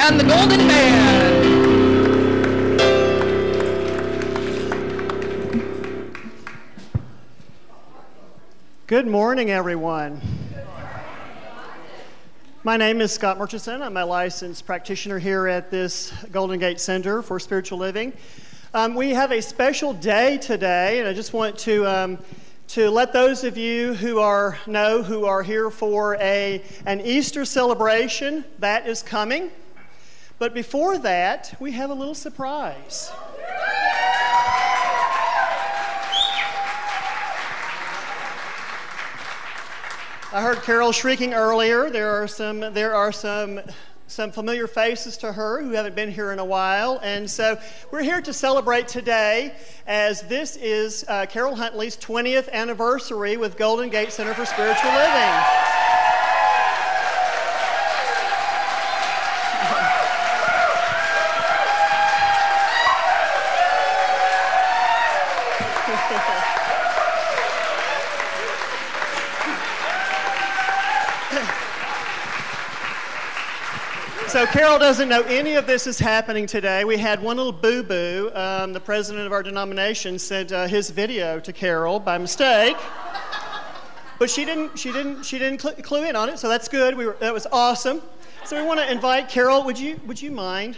and the Golden Man. Good morning, everyone. My name is Scott Murchison. I'm a licensed practitioner here at this Golden Gate Center for Spiritual Living. We have a special day today, and I just want to let those of you who are here for an Easter celebration that is coming. But before that, we have a little surprise. I heard Carol shrieking earlier. There are some familiar faces to her who haven't been here in a while, and so we're here to celebrate today, as this is Carol Huntley's 20th anniversary with Golden Gate Center for Spiritual Living. So Carol doesn't know any of this is happening today. We had one little boo-boo. The president of our denomination sent his video to Carol by mistake, but she didn't clue in on it. So that's good. That was awesome. So we want to invite Carol. Would you mind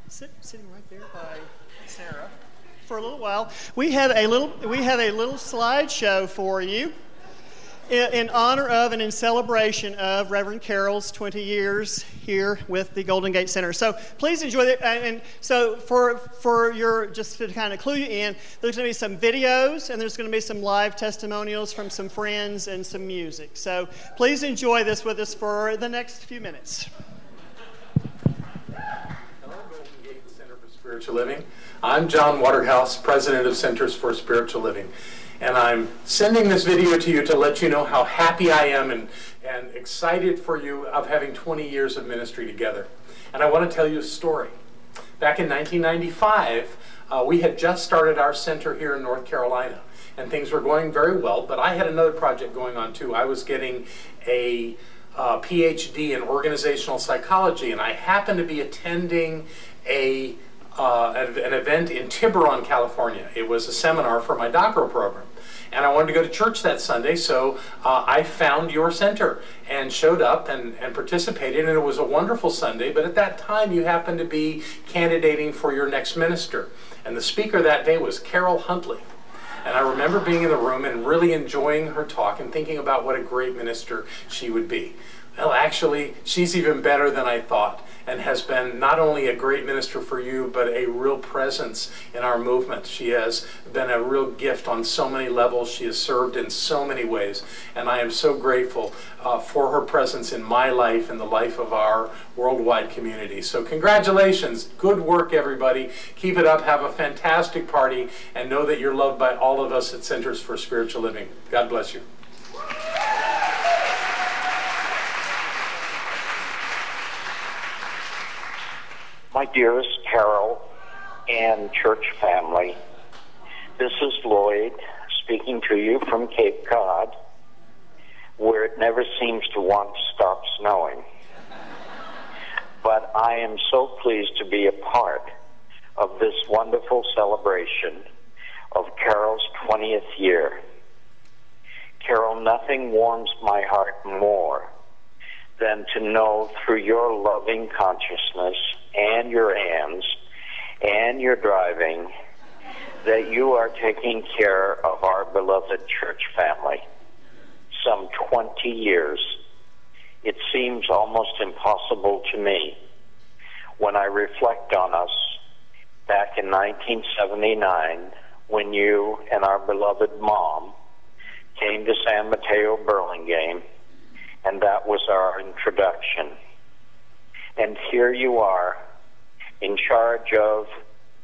sitting right there by Sarah for a little while? We have a little slideshow for you, in honor of and in celebration of Reverend Carol's 20 years here with the Golden Gate Center. So please enjoy it. And so just to kind of clue you in, there's going to be some videos and there's going to be some live testimonials from some friends and some music. So please enjoy this with us for the next few minutes. Hello, Golden Gate Center for Spiritual Living. I'm John Waterhouse, President of Centers for Spiritual Living. And I'm sending this video to you to let you know how happy I am and excited for you of having 20 years of ministry together. And I want to tell you a story. Back in 1995, we had just started our center here in North Carolina, and things were going very well, but I had another project going on too. I was getting a PhD in organizational psychology, and I happened to be attending an event in Tiburon, California. It was a seminar for my doctoral program. And I wanted to go to church that Sunday, so I found your center and showed up and participated, and it was a wonderful Sunday. But at that time, you happened to be candidating for your next minister. And the speaker that day was Carol Huntley. And I remember being in the room and really enjoying her talk and thinking about what a great minister she would be. Well, actually, she's even better than I thought, and has been not only a great minister for you, but a real presence in our movement. She has been a real gift on so many levels. She has served in so many ways, and I am so grateful for her presence in my life and the life of our worldwide community. So congratulations. Good work, everybody. Keep it up. Have a fantastic party, and know that you're loved by all of us at Centers for Spiritual Living. God bless you. My dearest Carol and church family, this is Lloyd speaking to you from Cape Cod, where it never seems to want to stop snowing. But I am so pleased to be a part of this wonderful celebration of Carol's 20th year. Carol, nothing warms my heart more than to know through your loving consciousness and your hands and your driving that you are taking care of our beloved church family. Some 20 years. It seems almost impossible to me when I reflect on us back in 1979 when you and our beloved mom came to San Mateo Burlingame, and that was our introduction. And here you are, in charge of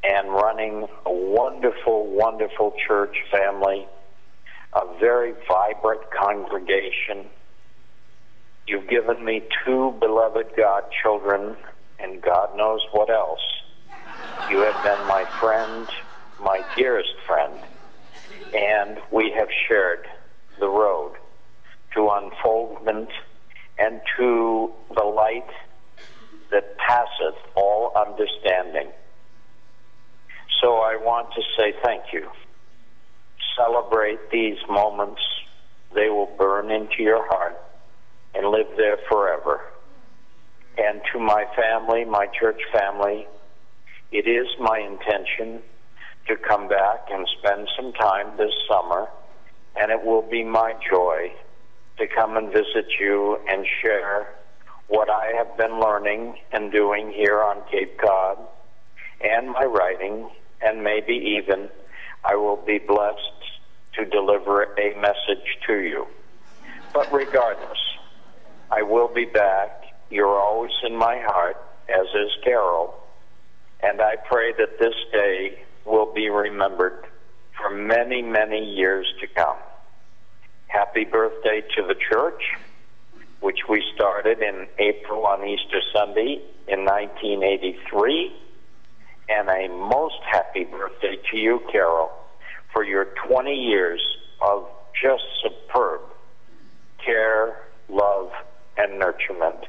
and running a wonderful, wonderful church family, a very vibrant congregation. You've given me 2 beloved godchildren, and God knows what else. You have been my friend, my dearest friend, and we have shared the road to unfoldment and to the light that passeth all understanding. So I want to say thank you. Celebrate these moments. They will burn into your heart and live there forever. And to my family, my church family, it is my intention to come back and spend some time this summer, and it will be my joy to come and visit you and share what I have been learning and doing here on Cape Cod, and my writing, and maybe even I will be blessed to deliver a message to you. But regardless, I will be back. You're always in my heart, as is Carol, and I pray that this day will be remembered for many, many years to come. Happy birthday to the church, which we started in April on Easter Sunday in 1983. And a most happy birthday to you, Carol, for your 20 years of just superb care, love, and nurturement.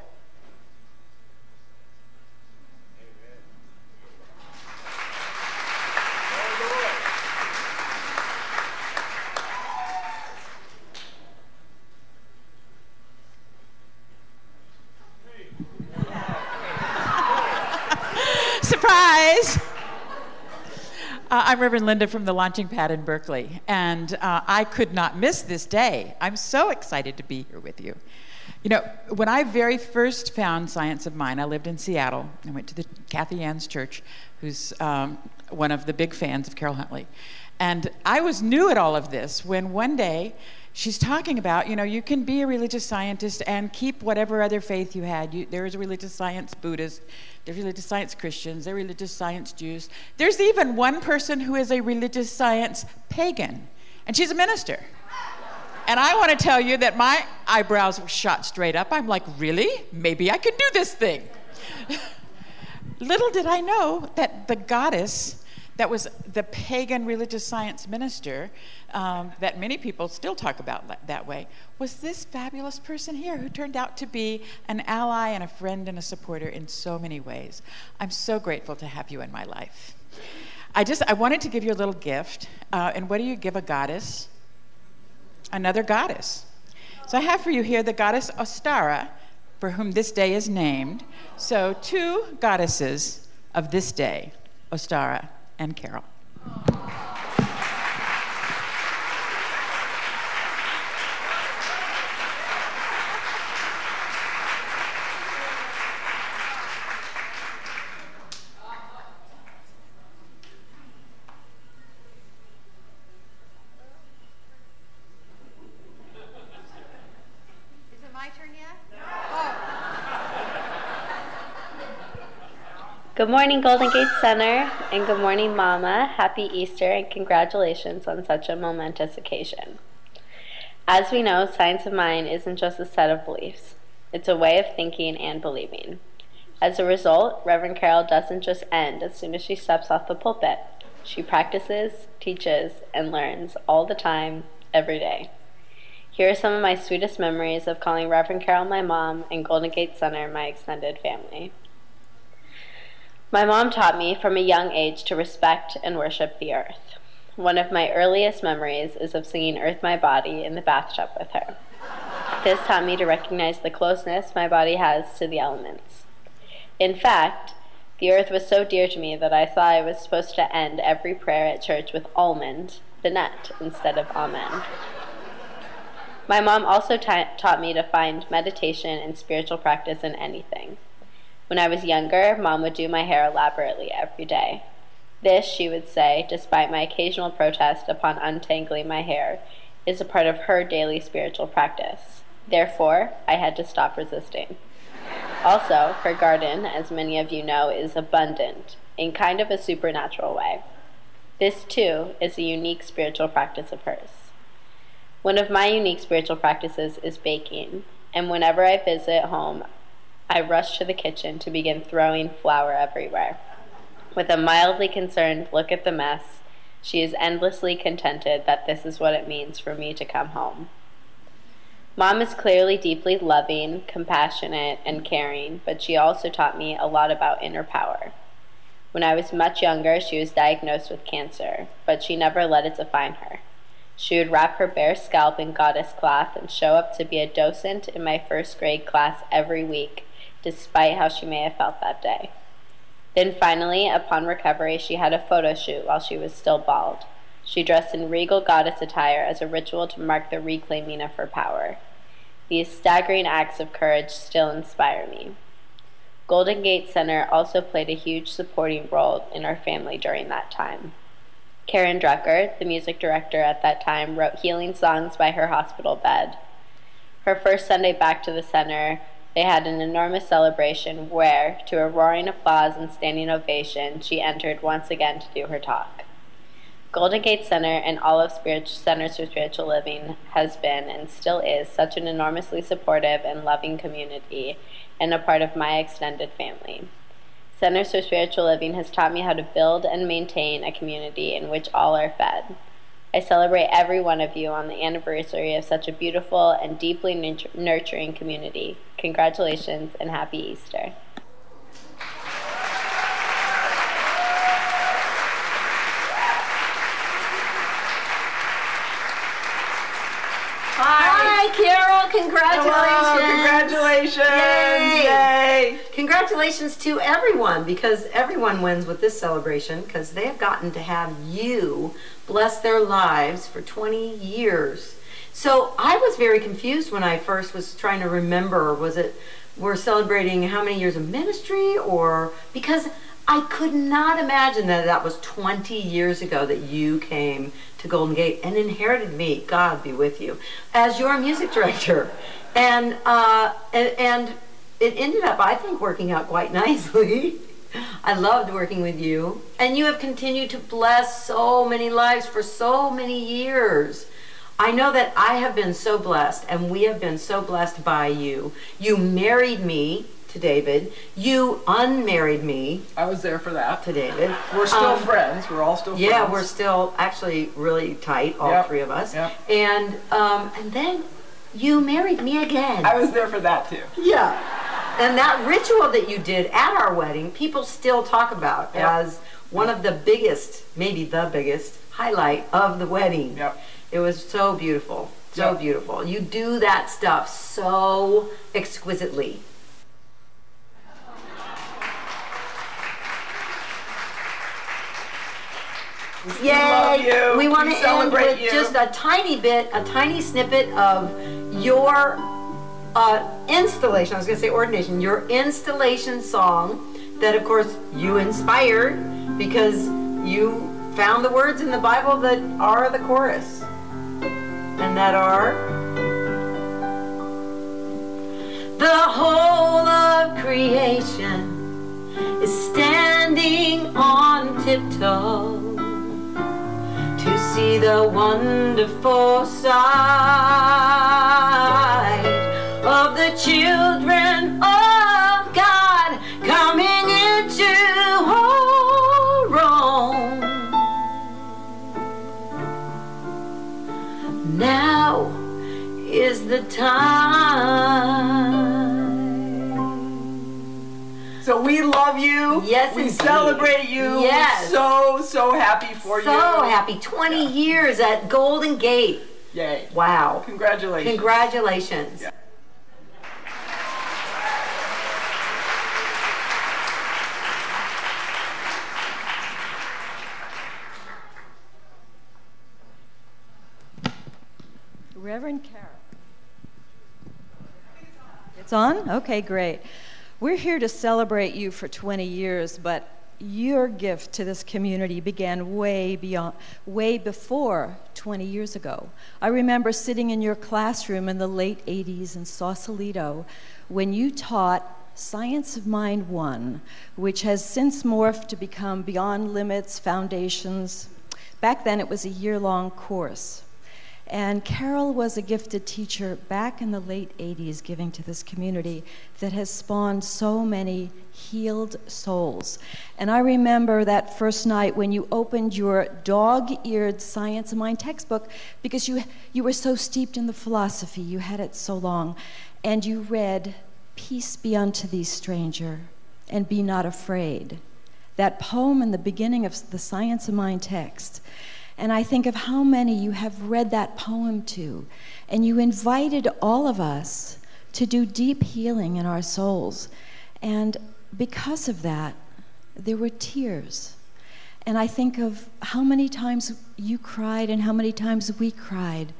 Surprise! I'm Reverend Linda from the Launching Pad in Berkeley, and I could not miss this day. I'm so excited to be here with you. You know, when I very first found Science of Mind, I lived in Seattle. I went to the Kathy Ann's church, who's one of the big fans of Carol Huntley. And I was new at all of this when one day she's talking about, you know, you can be a religious scientist and keep whatever other faith you had. There is a religious science Buddhist, there's religious science Christians, there's religious science Jews. There's even one person who is a religious science pagan, and she's a minister. And I want to tell you that my eyebrows were shot straight up. I'm like, really? Maybe I could do this thing. Little did I know that the goddess that was the pagan religious science minister that many people still talk about that way was this fabulous person here who turned out to be an ally and a friend and a supporter in so many ways. I'm so grateful to have you in my life. I wanted to give you a little gift. And what do you give a goddess? Another goddess. So I have for you here the goddess Ostara, for whom this day is named. So 2 goddesses of this day, Ostara and Carol. Good morning, Golden Gate Center, and good morning, Mama. Happy Easter, and congratulations on such a momentous occasion. As we know, Science of Mind isn't just a set of beliefs. It's a way of thinking and believing. As a result, Reverend Carol doesn't just end as soon as she steps off the pulpit. She practices, teaches, and learns all the time, every day. Here are some of my sweetest memories of calling Reverend Carol my mom and Golden Gate Center my extended family. My mom taught me from a young age to respect and worship the earth. One of my earliest memories is of singing Earth My Body in the bathtub with her. This taught me to recognize the closeness my body has to the elements. In fact, the earth was so dear to me that I thought I was supposed to end every prayer at church with almond, Binette, instead of amen. My mom also taught me to find meditation and spiritual practice in anything. When I was younger, Mom would do my hair elaborately every day. This, she would say, despite my occasional protest upon untangling my hair, is a part of her daily spiritual practice. Therefore, I had to stop resisting. Also, her garden, as many of you know, is abundant, in kind of a supernatural way. This, too, is a unique spiritual practice of hers. One of my unique spiritual practices is baking, and whenever I visit home, I rush to the kitchen to begin throwing flour everywhere. With a mildly concerned look at the mess, she is endlessly contented that this is what it means for me to come home. Mom is clearly deeply loving, compassionate, and caring, but she also taught me a lot about inner power. When I was much younger, she was diagnosed with cancer, but she never let it define her. She would wrap her bare scalp in goddess cloth and show up to be a docent in my first grade class every week, despite how she may have felt that day. Then finally, upon recovery, she had a photo shoot while she was still bald. She dressed in regal goddess attire as a ritual to mark the reclaiming of her power. These staggering acts of courage still inspire me. Golden Gate Center also played a huge supporting role in our family during that time. Karen Drucker, the music director at that time, wrote healing songs by her hospital bed. Her first Sunday back to the center, they had an enormous celebration where, to a roaring applause and standing ovation, she entered once again to do her talk. Golden Gate Center and all of Centers for Spiritual Living has been and still is such an enormously supportive and loving community and a part of my extended family. Centers for Spiritual Living has taught me how to build and maintain a community in which all are fed. I celebrate every one of you on the anniversary of such a beautiful and deeply nurturing community. Congratulations and happy Easter. Hi, Carol. Congratulations. Hello, congratulations. Yay. Congratulations to everyone, because everyone wins with this celebration, because they have gotten to have you bless their lives for 20 years. So I was very confused when I first was trying to remember, was it we're celebrating how many years of ministry, or because I could not imagine that that was 20 years ago that you came to Golden Gate and inherited me, God be with you, as your music director. And it ended up, I think, working out quite nicely. I loved working with you. And you have continued to bless so many lives for so many years. I know that I have been so blessed, and we have been so blessed by you. You married me to David. You unmarried me. I was there for that. To David. We're still friends. We're all still friends. Yeah, we're still actually really tight, all three of us. Yep. And then you married me again. I was there for that too. Yeah. And that ritual that you did at our wedding, people still talk about as one of the biggest, maybe the biggest, highlight of the wedding. Yep. It was so beautiful. So beautiful. You do that stuff so exquisitely. Yay! Love you. We want to end with you. just a tiny bit, a tiny snippet of your installation. I was going to say ordination. Your installation song that, of course, you inspired because you found the words in the Bible that are the chorus. And that are, the whole of creation is standing on tiptoe to see the wonderful sight of the children of God coming into our own. Now is the time. So we love you. Yes, we indeed. Celebrate you. Yes. We're so happy for you. So happy. 20 years at Golden Gate. Yay. Wow. Congratulations. Congratulations. Yeah. Reverend Carol. It's on? Okay, great. We're here to celebrate you for 20 years, but your gift to this community began way before 20 years ago. I remember sitting in your classroom in the late 80s in Sausalito when you taught Science of Mind 1, which has since morphed to become Beyond Limits Foundations. Back then it was a year-long course. And Carol was a gifted teacher back in the late 80s, giving to this community that has spawned so many healed souls. And I remember that first night when you opened your dog-eared Science of Mind textbook, because you were so steeped in the philosophy, you had it so long, and you read, "Peace be unto thee, stranger, and be not afraid." That poem in the beginning of the Science of Mind text. And I think of how many you have read that poem to, and you invited all of us to do deep healing in our souls. And because of that, there were tears. And I think of how many times you cried and how many times we cried,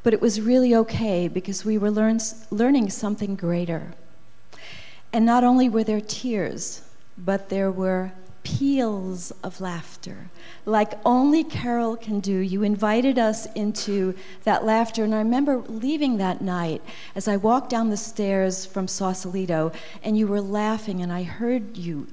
but it was really okay because we were learning something greater. And not only were there tears, but there were peals of laughter, like only Carol can do. You invited us into that laughter, and I remember leaving that night as I walked down the stairs from Sausalito, and you were laughing, and I heard you,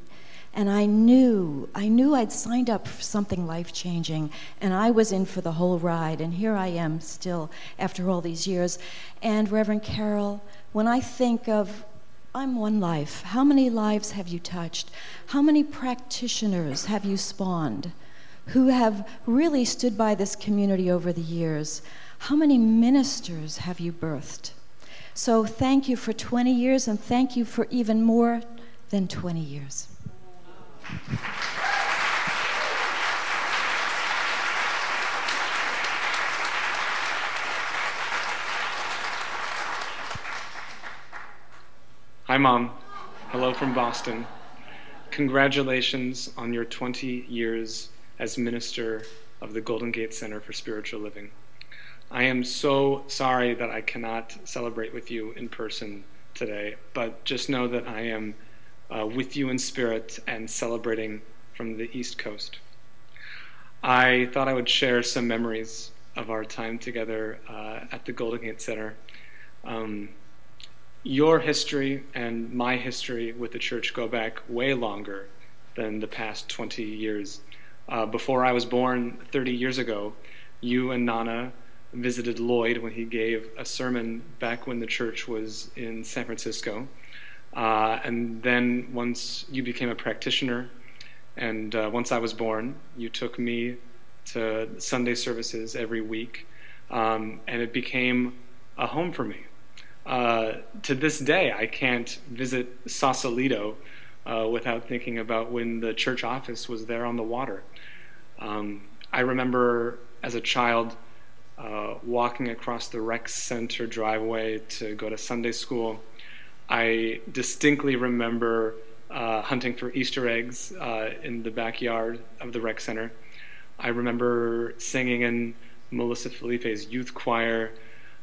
and I knew I'd signed up for something life-changing, and I was in for the whole ride, and here I am still after all these years. And Reverend Carol, when I think of I'm one life. How many lives have you touched? How many practitioners have you spawned who have really stood by this community over the years? How many ministers have you birthed? So thank you for 20 years, and thank you for even more than 20 years. Hi, Mom. Hello from Boston. Congratulations on your 20 years as minister of the Golden Gate Center for Spiritual Living. I am so sorry that I cannot celebrate with you in person today, but just know that I am with you in spirit and celebrating from the East Coast. I thought I would share some memories of our time together at the Golden Gate Center. Your history and my history with the church go back way longer than the past 20 years. Before I was born 30 years ago, you and Nana visited Lloyd when he gave a sermon back when the church was in San Francisco. And then once you became a practitioner, and once I was born, you took me to Sunday services every week, and it became a home for me. To this day, I can't visit Sausalito without thinking about when the church office was there on the water. I remember as a child walking across the rec center driveway to go to Sunday school. I distinctly remember hunting for Easter eggs in the backyard of the rec center. I remember singing in Melissa Felipe's youth choir.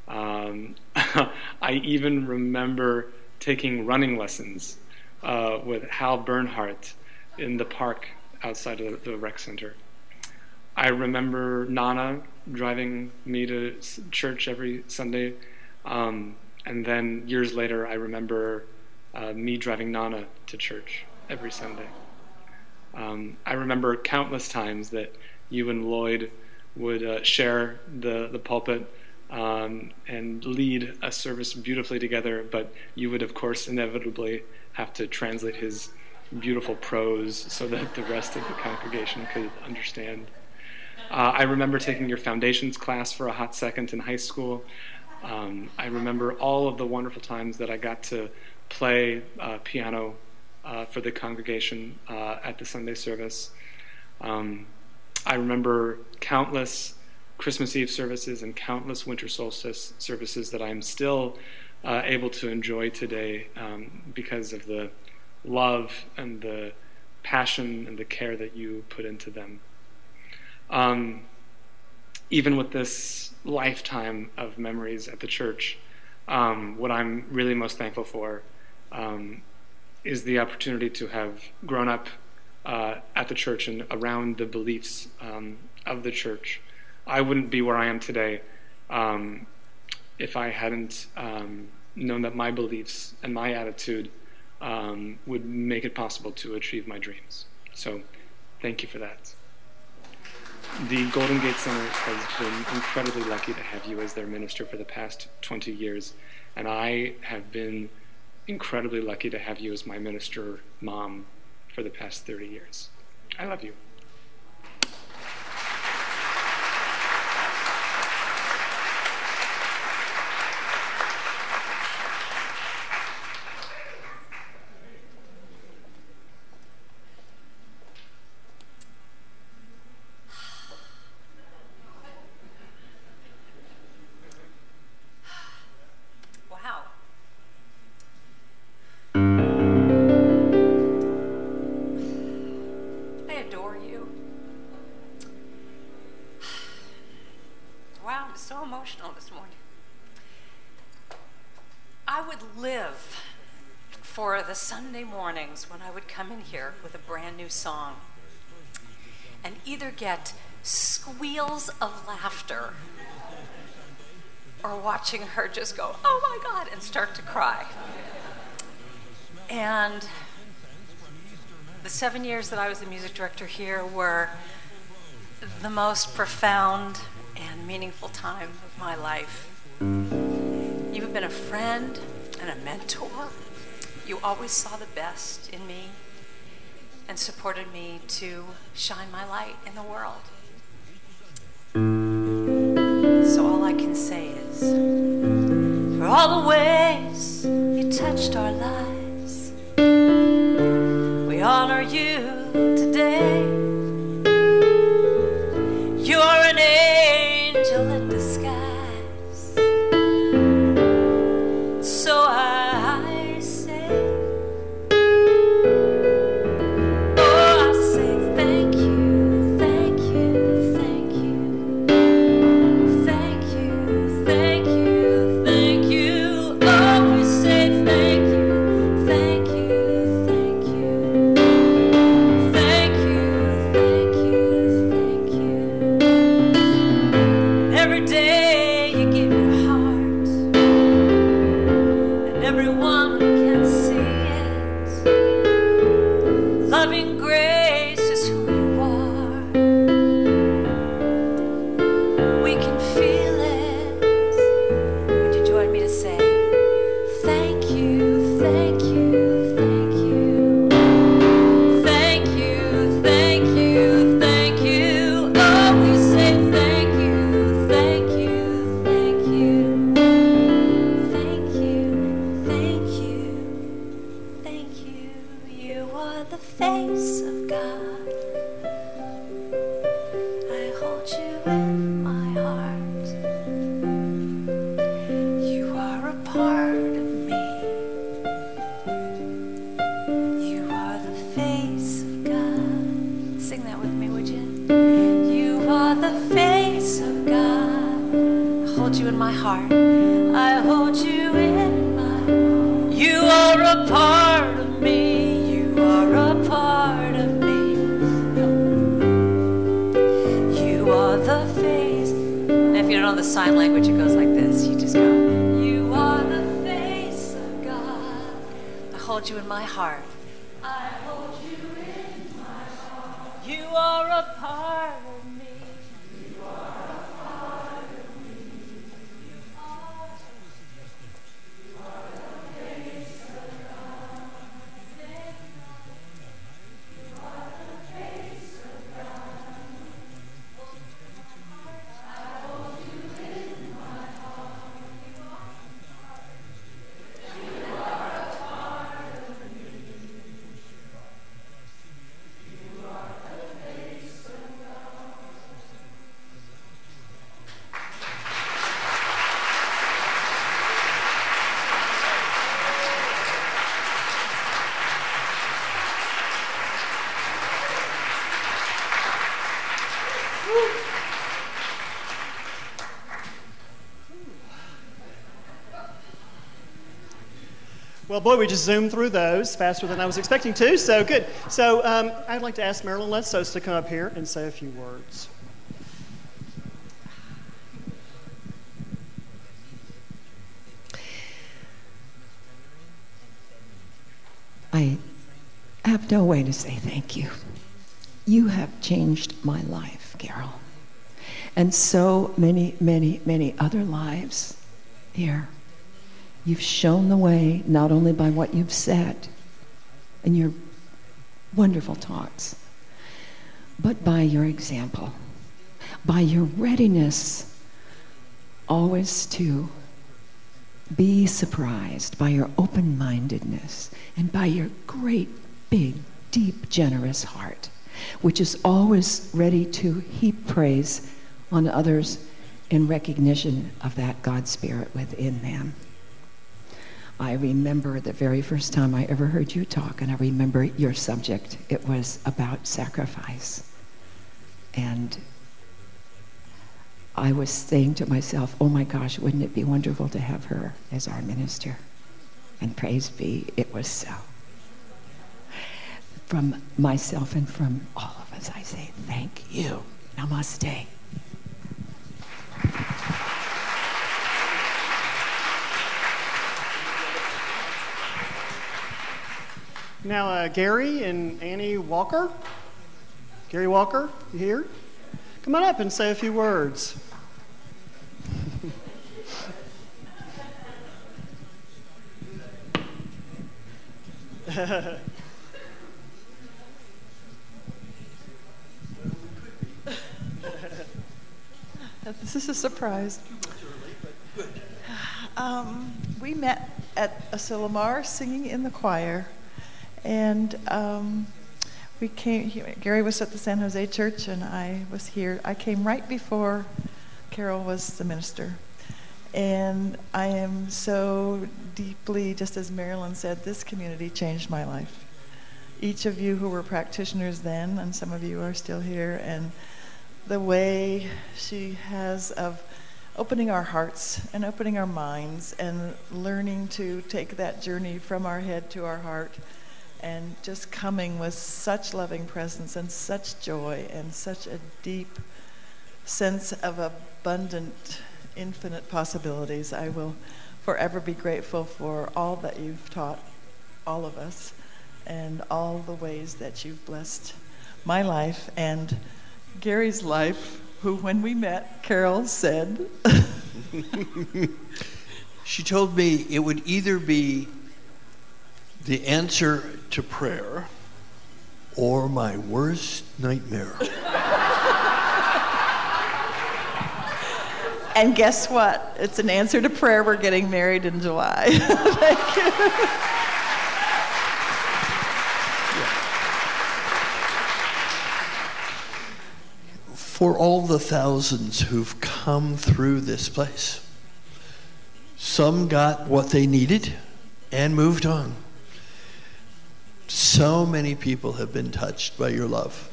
I even remember taking running lessons with Hal Bernhardt in the park outside of the rec center. I remember Nana driving me to church every Sunday, and then years later I remember me driving Nana to church every Sunday. I remember countless times that you and Lloyd would share the pulpit and lead a service beautifully together, but you would, of course, inevitably have to translate his beautiful prose so that the rest of the congregation could understand. I remember taking your foundations class for a hot second in high school. I remember all of the wonderful times that I got to play piano for the congregation at the Sunday service. I remember countless Christmas Eve services and countless winter solstice services that I'm still able to enjoy today because of the love and the passion and the care that you put into them. Even with this lifetime of memories at the church, what I'm really most thankful for is the opportunity to have grown up at the church and around the beliefs of the church. I wouldn't be where I am today if I hadn't known that my beliefs and my attitude would make it possible to achieve my dreams. So thank you for that. The Golden Gate Center has been incredibly lucky to have you as their minister for the past 20 years, and I have been incredibly lucky to have you as my minister mom for the past 30 years. I love you. The Sunday mornings when I would come in here with a brand new song and either get squeals of laughter or watching her just go, oh my God, and start to cry. And the 7 years that I was the music director here were the most profound and meaningful time of my life. You've been a friend and a mentor. You always saw the best in me and supported me to shine my light in the world. So all I can say is, for all the ways you touched our lives, we honor you today. You're an angel in disguise. So I say, oh, I say thank you, thank you, thank you, thank you, thank you, thank you. Oh, we say thank you, thank you, thank you, thank you, thank you, thank you. Every day you give your heart, and everyone can see it. Loving grace is who you are. We can feel it. Would you join me to say, thank you, thank you, thank you, thank you, thank you, thank you. Oh, we say thank you, thank you, thank you, thank you, thank you, thank you. You are the face of God. I hold you in my heart. You are a part of me. You are the face of God. Sing that with me, would you? You are the face of God. I hold you in my heart. I hold you in my heart. You are a part of me. You are a part of me. You are the face. And if you don't know the sign language, it goes like this. You just go, you are the face of God. I hold you in my heart. I hold you in my heart. You are a part of me. You are a part of me. You are the face of God. You are the face of God. I hold you in my heart. You are a part of me. You are the face of God. Well, boy, we just zoomed through those faster than I was expecting to, so good. So I'd like to ask Marilyn Letsos to come up here and say a few words. I have no way to say thank you. You have changed my life, Carol. and so many, many, many other lives here. You've shown the way not only by what you've said in your wonderful talks, but by your example, by your readiness always to be surprised, by your open-mindedness, and by your great, big, deep, generous heart, which is always ready to heap praise on others in recognition of that God Spirit within them. I remember the very first time I ever heard you talk, and I remember your subject. It was about sacrifice. And I was saying to myself, oh my gosh, wouldn't it be wonderful to have her as our minister? And praise be, it was so. From myself and from all of us, I say thank you. Namaste. Now, Gary and Annie Walker. Gary Walker, you here? Come on up and say a few words. This is a surprise. We met at Asilomar singing in the choir, and we came. Gary was at the San Jose Church, and I was here. I came right before Carol was the minister, and I am so deeply, just as Marilyn said, this community changed my life. Each of you who were practitioners then, and some of you are still here, and the way she has of opening our hearts and opening our minds and learning to take that journey from our head to our heart and just coming with such loving presence and such joy and such a deep sense of abundant, infinite possibilities. I will forever be grateful for all that you've taught all of us and all the ways that you've blessed my life and Gary's life, who, when we met, Carol said... She told me it would either be the answer to prayer or my worst nightmare. And guess what? It's an answer to prayer. We're getting married in July. Thank you. For all the thousands who've come through this place, some got what they needed and moved on. So many people have been touched by your love.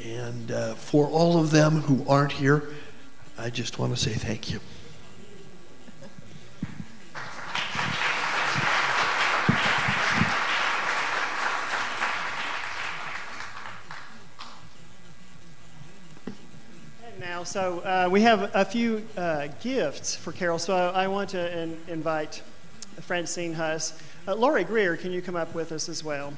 And for all of them who aren't here, I just want to say thank you. So we have a few gifts for Carol. So I want to invite Francine Huss. Lori Greer, can you come up with us as well?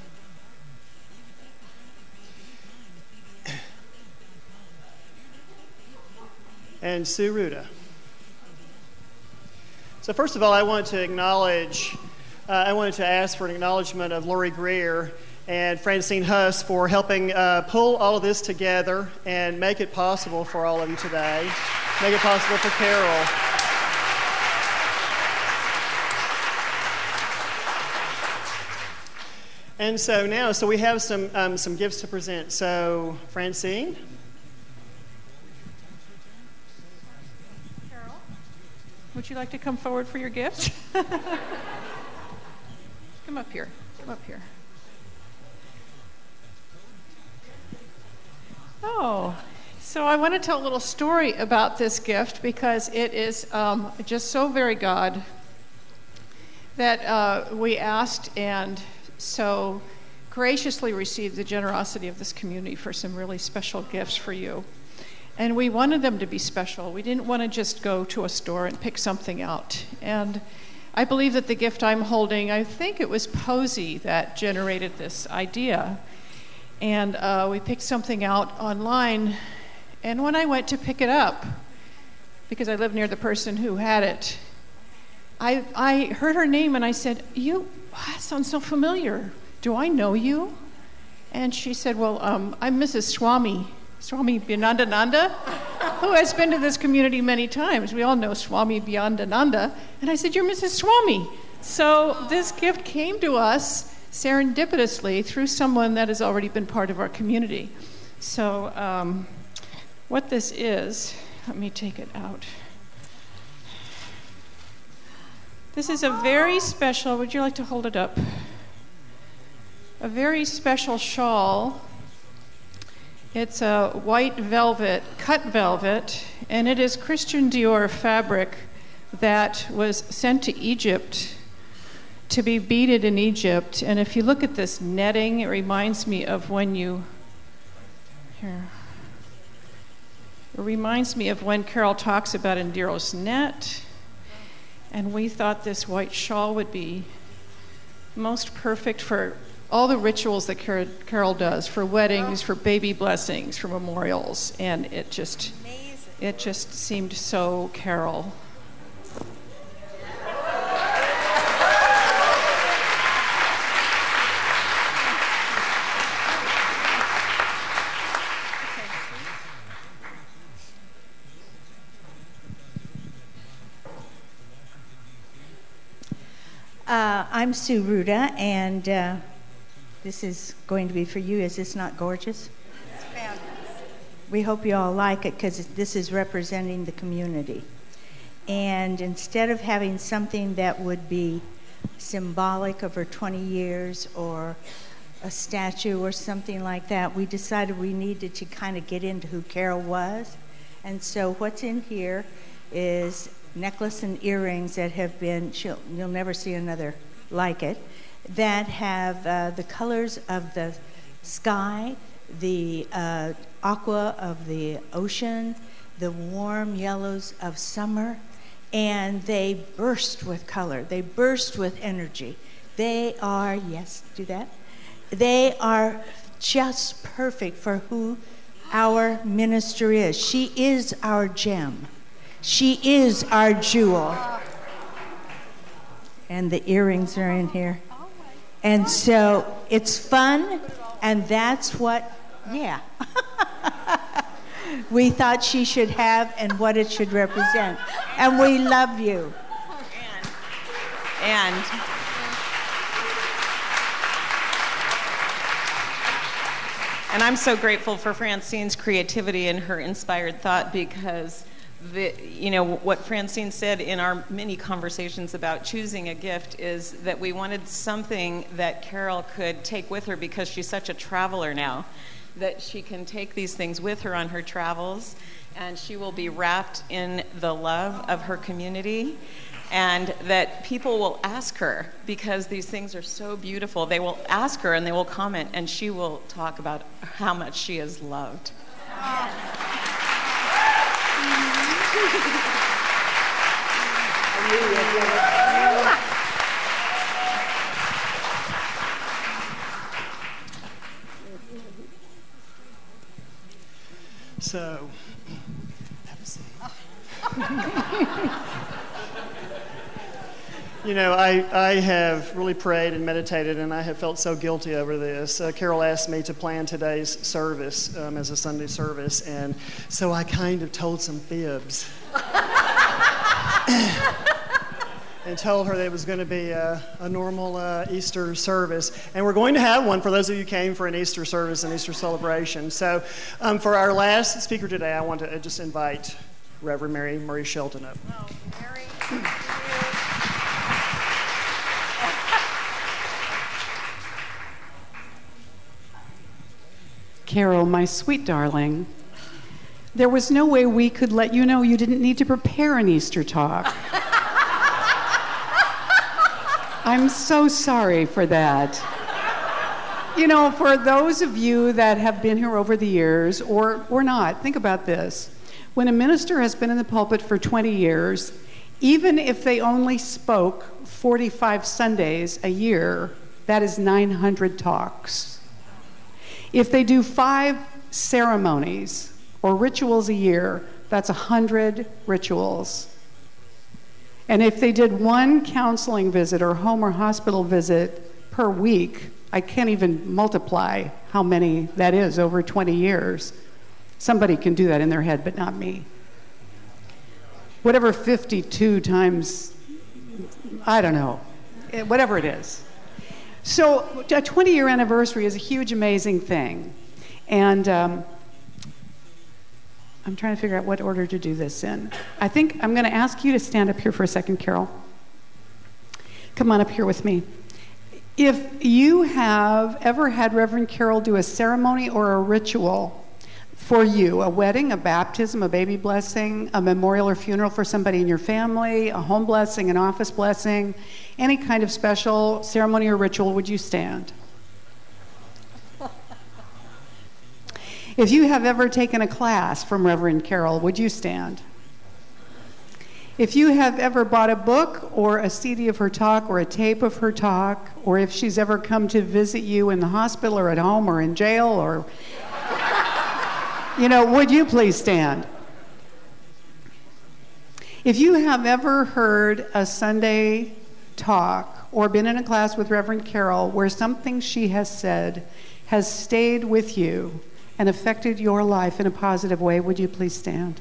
And Sue Ruda. So first of all, I want to acknowledge, I wanted to ask for an acknowledgement of Lori Greer and Francine Huss for helping pull all of this together and make it possible for all of you today. Make it possible for Carol. And so now, so we have some gifts to present. So, Francine. Carol, would you like to come forward for your gift? Come up here. Come up here. Oh, so I want to tell a little story about this gift because it is just so very God that we asked and so graciously received the generosity of this community for some really special gifts for you. And we wanted them to be special. We didn't want to just go to a store and pick something out. And I believe that the gift I'm holding, I think it was Posey that generated this idea. And we picked something out online, And when I went to pick it up, because I lived near the person who had it, I heard her name and I said, that sounds so familiar. Do I know you? And she said, well, I'm Mrs. Swami Byanandananda, who has been to this community many times. We all know Swami Byanandananda. And I said, you're Mrs. Swami. So this gift came to us serendipitously through someone that has already been part of our community. So what this is, let me take it out. This is a very special, would you like to hold it up? A very special shawl. It's a white velvet, cut velvet, and it is Christian Dior fabric that was sent to Egypt to be beaded in Egypt. And if you look at this netting, it reminds me of when It reminds me of when Carol talks about Indiro's net. And we thought this white shawl would be most perfect for all the rituals that Carol does, for weddings, for baby blessings, for memorials. And it just seemed so Carol. I'm Sue Ruda, and this is going to be for you. Is this not gorgeous? It's fabulous. We hope you all like it because this is representing the community. And instead of having something that would be symbolic of her 20 years or a statue or something like that, we decided we needed to kind of get into who Carol was. And so what's in here is necklace and earrings that have been, you'll never see another like it, that have the colors of the sky, the aqua of the ocean, the warm yellows of summer, and they burst with color. They burst with energy. They are, yes, do that. They are just perfect for who our minister is. She is our gem. She is our jewel. And the earrings are in here. And so it's fun, and that's what, yeah. We thought she should have and what it should represent. And we love you. And I'm so grateful for Francine's creativity and her inspired thought, because what Francine said in our many conversations about choosing a gift is that we wanted something that Carol could take with her, because she's such a traveler now, that she can take these things with her on her travels, and she will be wrapped in the love of her community, and that people will ask her, because these things are so beautiful, they will ask her and they will comment, and she will talk about how much she is loved. So, have a seat. I have really prayed and meditated, and I have felt so guilty over this. Carol asked me to plan today's service as a Sunday service, and so I kind of told some fibs. And told her that it was going to be a normal Easter service. And we're going to have one for those of you who came for an Easter service, an Easter celebration. So for our last speaker today, I want to just invite Reverend Mary Shelton up. Oh, Mary. Carol, my sweet darling, there was no way we could let you know you didn't need to prepare an Easter talk. I'm so sorry for that. For those of you that have been here over the years, or not, think about this. When a minister has been in the pulpit for 20 years, even if they only spoke 45 Sundays a year, that is 900 talks. If they do 5 ceremonies, or rituals a year, that's 100 rituals. And if they did one counseling visit or home or hospital visit per week, I can't even multiply how many that is over 20 years. Somebody can do that in their head, but not me. Whatever 52 times, I don't know, whatever it is. So a 20-year anniversary is a huge, amazing thing. And I'm trying to figure out what order to do this in. I think I'm going to ask you to stand up here for a second, Carol. Come on up here with me. If you have ever had Reverend Carol do a ceremony or a ritual for you, a wedding, a baptism, a baby blessing, a memorial or funeral for somebody in your family, a home blessing, an office blessing, any kind of special ceremony or ritual, would you stand? If you have ever taken a class from Reverend Carol, would you stand? If you have ever bought a book or a CD of her talk or a tape of her talk, or if she's ever come to visit you in the hospital or at home or in jail or, would you please stand? If you have ever heard a Sunday talk or been in a class with Reverend Carol where something she has said has stayed with you and affected your life in a positive way, would you please stand?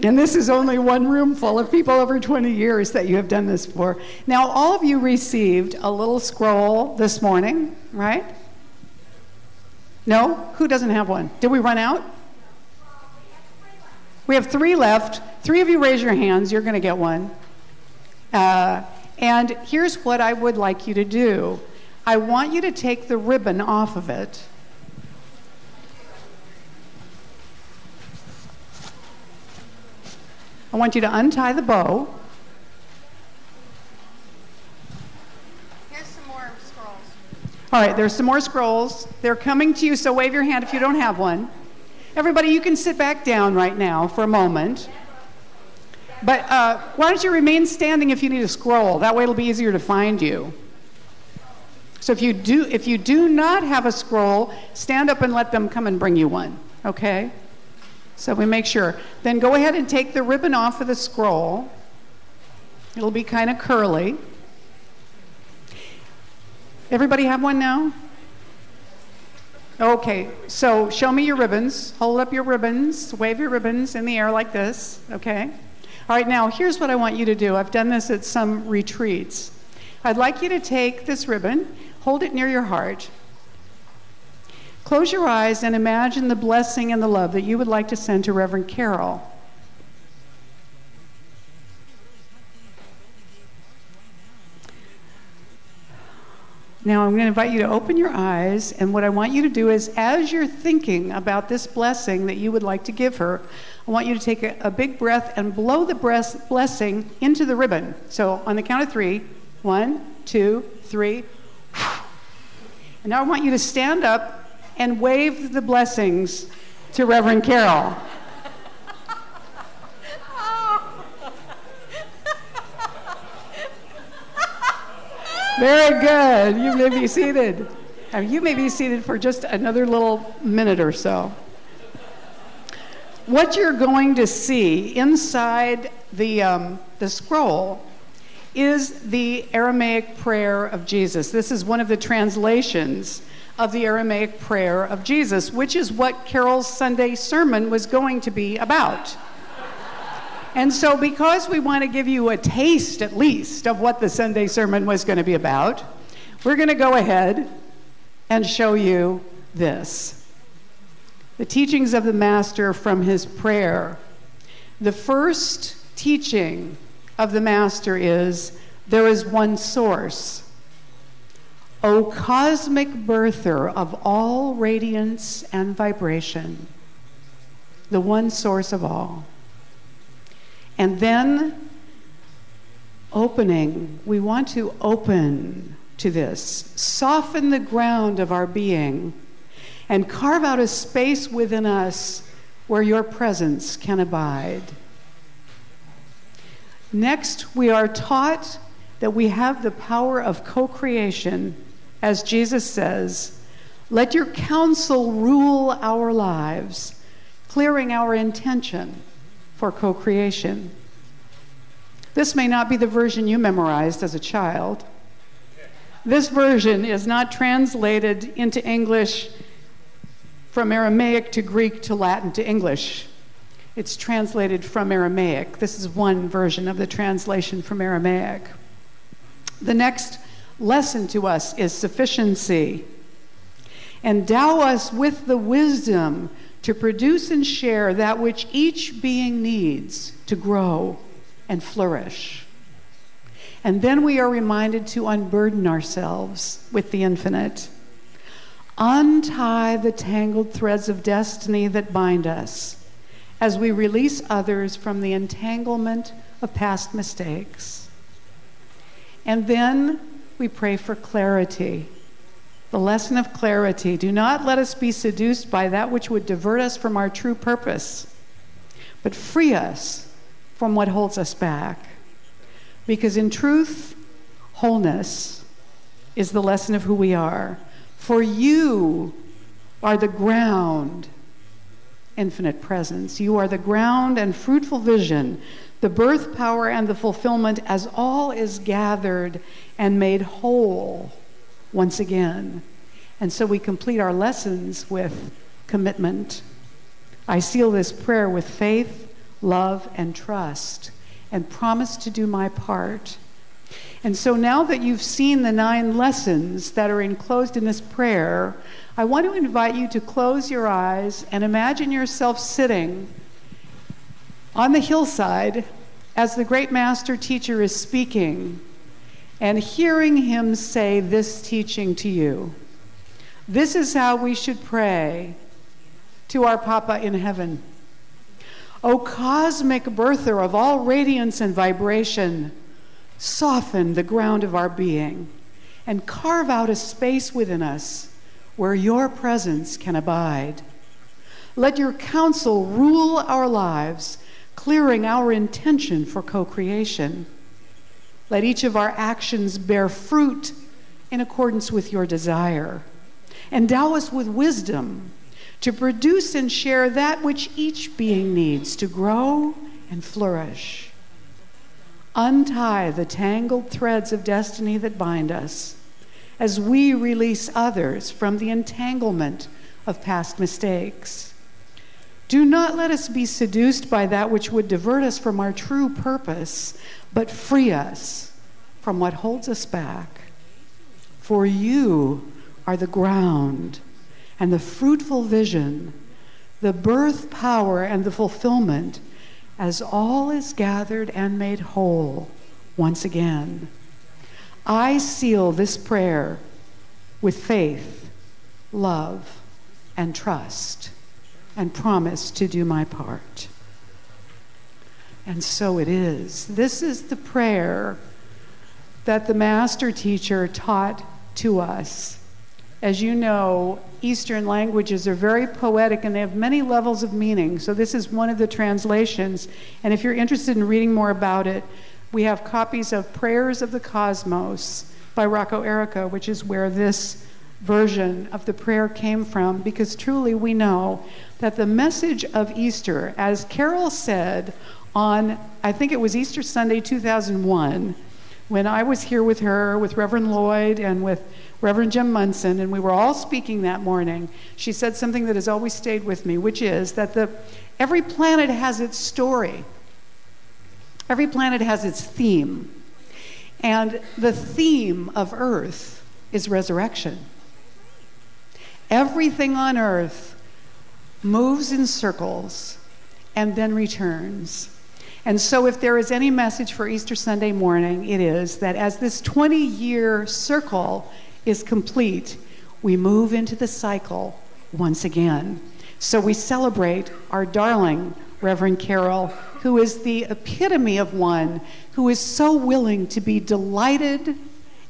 And this is only one room full of people over 20 years that you have done this for. Now, all of you received a little scroll this morning, right? No? Who doesn't have one? Did we run out? We have 3 left. 3 of you raise your hands. You're going to get one. And here's what I would like you to do. I want you to take the ribbon off of it. I want you to untie the bow. Here's some more scrolls. All right, there's some more scrolls. They're coming to you, so wave your hand if you don't have one. Everybody, you can sit back down right now for a moment. But why don't you remain standing if you need a scroll? That way it'll be easier to find you. So if you do not have a scroll, stand up and let them come and bring you one, okay? So we make sure. Then go ahead and take the ribbon off of the scroll. It'll be kind of curly. Everybody have one now? Okay, so show me your ribbons. Hold up your ribbons. Wave your ribbons in the air like this, okay? All right, now here's what I want you to do. I've done this at some retreats. I'd like you to take this ribbon, hold it near your heart. Close your eyes and imagine the blessing and the love that you would like to send to Reverend Carol. Now I'm going to invite you to open your eyes, and what I want you to do is, as you're thinking about this blessing that you would like to give her, I want you to take a big breath and blow the blessing into the ribbon. So on the count of 3, 1, 2, 3. And now I want you to stand up and wave the blessings to Reverend Carol. Very good. You may be seated. You may be seated for just another little minute or so. What you're going to see inside the scroll is the Aramaic prayer of Jesus. This is one of the translations of the Aramaic prayer of Jesus, which is what Carol's Sunday sermon was going to be about. And so because we want to give you a taste, at least, of what the Sunday sermon was going to be about, we're going to go ahead and show you this. The teachings of the Master from his prayer. The first teaching of the Master is, there is one source. O cosmic birther of all radiance and vibration, the one source of all. And then opening, we want to open to this, soften the ground of our being, and carve out a space within us where your presence can abide. Next, we are taught that we have the power of co-creation, as Jesus says, let your counsel rule our lives, clearing our intention for co-creation. This may not be the version you memorized as a child. This version is not translated into English from Aramaic to Greek to Latin to English. It's translated from Aramaic. This is one version of the translation from Aramaic. The next lesson to us is sufficiency. Endow us with the wisdom to produce and share that which each being needs to grow and flourish. And then we are reminded to unburden ourselves with the infinite. Untie the tangled threads of destiny that bind us as we release others from the entanglement of past mistakes. And then we pray for clarity. The lesson of clarity. Do not let us be seduced by that which would divert us from our true purpose, but free us from what holds us back. Because in truth, wholeness is the lesson of who we are. For you are the ground, infinite presence. You are the ground and fruitful vision, the birth power and the fulfillment as all is gathered and made whole once again. And so we complete our lessons with commitment. I seal this prayer with faith, love, and trust, and promise to do my part. And so now that you've seen the 9 lessons that are enclosed in this prayer, I want to invite you to close your eyes and imagine yourself sitting on the hillside as the great master teacher is speaking and hearing him say this teaching to you. This is how we should pray to our Papa in heaven. O cosmic birther of all radiance and vibration, soften the ground of our being and carve out a space within us where your presence can abide. Let your counsel rule our lives, clearing our intention for co-creation. Let each of our actions bear fruit in accordance with your desire. Endow us with wisdom to produce and share that which each being needs to grow and flourish. Untie the tangled threads of destiny that bind us as we release others from the entanglement of past mistakes. Do not let us be seduced by that which would divert us from our true purpose, but free us from what holds us back. For you are the ground and the fruitful vision, the birth power and the fulfillment, as all is gathered and made whole once again. I seal this prayer with faith, love, and trust, and promise to do my part. And so it is. This is the prayer that the master teacher taught to us. As you know, Eastern languages are very poetic and they have many levels of meaning. So this is one of the translations. And if you're interested in reading more about it, we have copies of Prayers of the Cosmos by Rocco Errico, which is where this version of the prayer came from, because truly we know that the message of Easter, as Carol said on, I think it was Easter Sunday 2001, when I was here with her, with Reverend Lloyd and with Reverend Jim Munson, and we were all speaking that morning, she said something that has always stayed with me, which is that every planet has its story. Every planet has its theme. And the theme of Earth is resurrection. Everything on Earth moves in circles and then returns. And so if there is any message for Easter Sunday morning, it is that as this 20-year circle is complete, we move into the cycle once again. So we celebrate our darling Reverend Carol, who is the epitome of one who is so willing to be delighted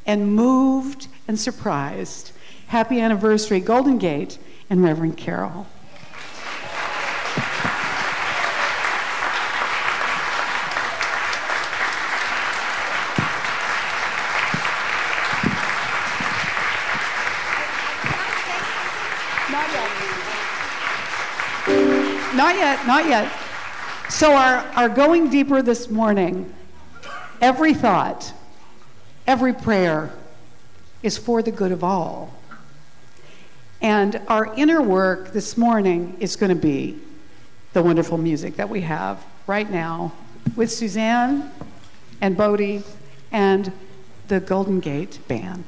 and moved and surprised. Happy anniversary, Golden Gate and Reverend Carol. not yet, not yet. So our going deeper this morning, every thought, every prayer is for the good of all. And our inner work this morning is going to be the wonderful music that we have right now with Suzanne and Bodie and the Golden Gate Band.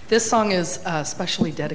This song is especially dedicated